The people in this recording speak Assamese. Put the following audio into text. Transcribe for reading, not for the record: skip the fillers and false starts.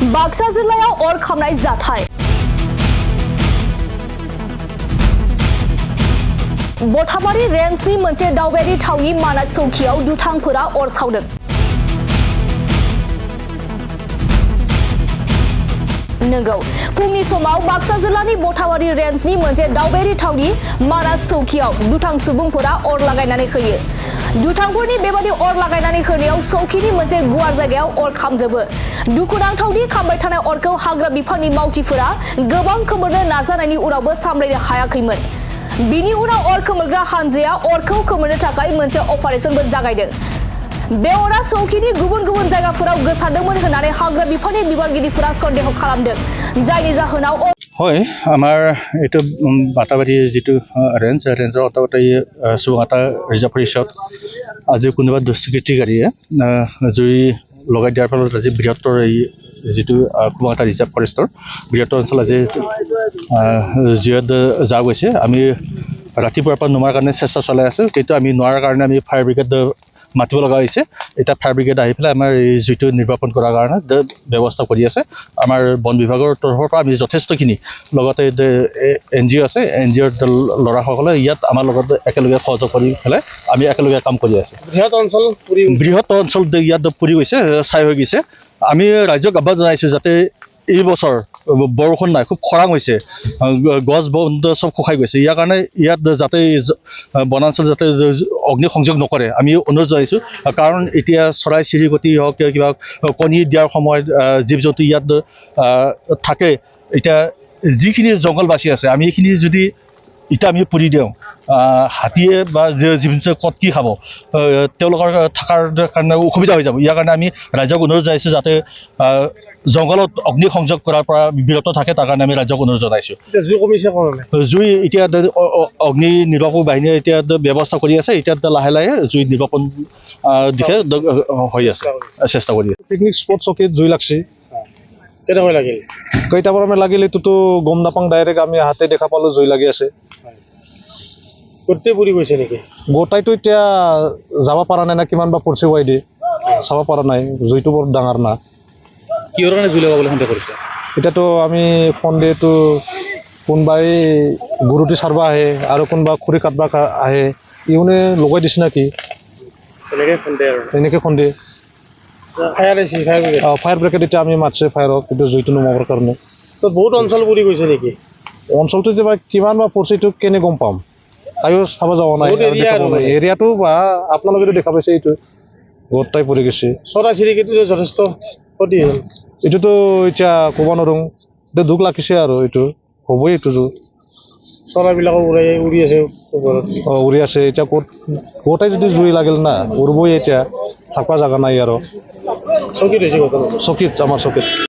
बाक्सा जिल्लायाव अर खामनाय जाथाय बथाबारि रेन्जनि मोनसे दावबायारि थावनि मानास चौकियाव दुथांफोरा अर सावदों। नंगौ फुंनि समाव बाक्सा जिल्लानि बथाबारि रेन्जनि मोनसे दावबायारि थावनि मानास चौकियाव दुथां सुबुंफोरा अर लागायनानै होयो। दुथांफोरनि बेबादि अर लागायनानै होनायाव चौकिनि मोनसे गुवार जायगायाव अर खामजोबो। दुखुनांथावनि खामबाय थानाय अरखौ हाग्रा बिफाननि मावथिफोरा गोबां खोमोरनो नाजानायनि उनावबो सामलायनो हायाखैमोन। बिनि उनाव अर खोमोरग्रा हानजाया अरखौ खोमोरनो थाखाय मोनसे अपारेशनबो जागायदों। बे अरा चौकिनि गुबुन गुबुन जायगाफोराव गोसारदोंमोन होननानै हाग्रा बिफाननि बिबानगिरिफोरा सन्देह खालामदों। जायनि जाहोनाव হয় আমাৰ এইটো বাটাবাৰী যিটো ৰেঞ্জৰ অন্তৰ্গত চুঙাটা ৰিজাৰ্ভ ফৰেষ্টত আজি কোনোবা দুষ্কৃতিকাৰীয়ে জুই লগাই দিয়াৰ ফলত আজি বৃহত্তৰ এই যিটো চুঙাটা ৰিজাৰ্ভ ফৰেষ্টৰ বৃহত্তৰ অঞ্চল আজি জুইত যা গৈছে। আমি ৰাতিপুৱাৰ পৰা নুমাৰ কাৰণে চেষ্টা চলাই আছোঁ, কিন্তু আমি নোৱাৰাৰ কাৰণে আমি ফায়াৰ ব্ৰিগেড মাতিব লগা হৈছে। এতিয়া ফায়াৰ ব্ৰিগেড আহি পেলাই আমাৰ এই জুইটো নিৰ্বাপন কৰাৰ কাৰণে ব্যৱস্থা কৰি আছে। আমাৰ বন বিভাগৰ তৰফৰ পৰা আমি যথেষ্টখিনি লগতে NGO আছে, NGOৰ ল'ৰাসকলে ইয়াত আমাৰ লগত একেলগে সহযোগ কৰি পেলাই আমি একেলগে কাম কৰি আছোঁ। বৃহৎ অঞ্চল ইয়াত পুৰি গৈছে, ছাই হৈ গৈছে। আমি ৰাজ্যক আহ্বান জনাইছোঁ যাতে এই বছৰ বৰষুণ নাই, খুব খৰাং হৈছে, গছ বন চব শুকাই গৈছে। ইয়াৰ কাৰণে ইয়াত যাতে বনাঞ্চল যাতে অগ্নিসংযোগ নকৰে আমি অনুৰোধ জনাইছোঁ। কাৰণ এতিয়া চৰাই চিৰিকটি হওক কিবা কণী দিয়াৰ সময়ত জীৱ জন্তু ইয়াত থাকে। এতিয়া যিখিনি জংঘল বাচি আছে আমি এইখিনি যদি এতিয়া আমি পুৰি দিওঁ, হাতীয়ে বা জীৱ জন্তু ক'ত কি খাব, তেওঁলোকৰ থকাৰ কাৰণে অসুবিধা হৈ যাব। ইয়াৰ কাৰণে আমি ৰাইজক অনুৰোধ জনাইছোঁ যাতে জংঘলত অগ্নিসংযোগ কৰাৰ পৰা বিৰত থাকে, তাৰ কাৰণে আমি ৰাইজক অনুৰোধ জনাইছোঁ। জুই এতিয়া অগ্নি নিৰ্বাপক বাহিনীয়ে এতিয়া ব্যৱস্থা কৰি আছে। এতিয়া লাহে লাহে জুই নিৰ্বাপন দিশে হৈ আছে, চেষ্টা কৰি আছে। পিকনিক স্পট চকীত জুই লাগছে। কেনেকৈ লাগিল? কেইটামান লাগিল এইটোতো গম নাপাওঁ, ডাইৰেক্ট আমি হাতে দেখা পালোঁ জুই লাগি আছে। গোটেই পুৰি গৈছে নেকি? গোটাইতো এতিয়া যাব পৰা নাই না, কিমান বা পৰিছে ৱাইডি চাব পৰা নাই। জুইটো বৰ ডাঙৰ না। কিহৰ কাৰণে জুই লগাবলৈ সন্দেহ কৰিছে? এতিয়াতো আমি সন্দেহটো কোনোবাই গুৰুটি চাৰব আহে আৰু কোনোবা খৰি কাটবা আহে, ইউনে লগাই দিছে নেকি, এনেকৈ সন্দেহ আৰু এনেকৈ সন্দেহ। ফায়াৰ ব্ৰিগেড এতিয়া আমি মাতছে ফায়াৰক কিন্তু জুইটো নুমাবৰ কাৰণে। তো বহুত অঞ্চল পুৰি গৈছে নেকি? অঞ্চলটো এতিয়া কিমান বা পৰিছে এইটো কেনে গম পাম, তাইও চাব যাব নাই। এৰিয়াটো বা আপোনালোকেতো দেখা পাইছে, এইটো গোটাই পৰি গৈছে। চৰাই চিৰিকটিটো যথেষ্ট ক্ষতি হ'ল। এইটোতো এতিয়া ক'ব নোৱাৰোঁ, এইটো দুখ লাগিছে আৰু এইটো হ'বই। এইটো চৰাইবিলাকো উৰি আছে ওপৰত। উৰি আছে। এতিয়া ক'ত গোটাই যদি জুই লাগিল না, উৰিবই। এতিয়া থাকবা জাগা নাই আৰু। চকীত হৈছে ঘটনা? চকীত, আমাৰ চকীত।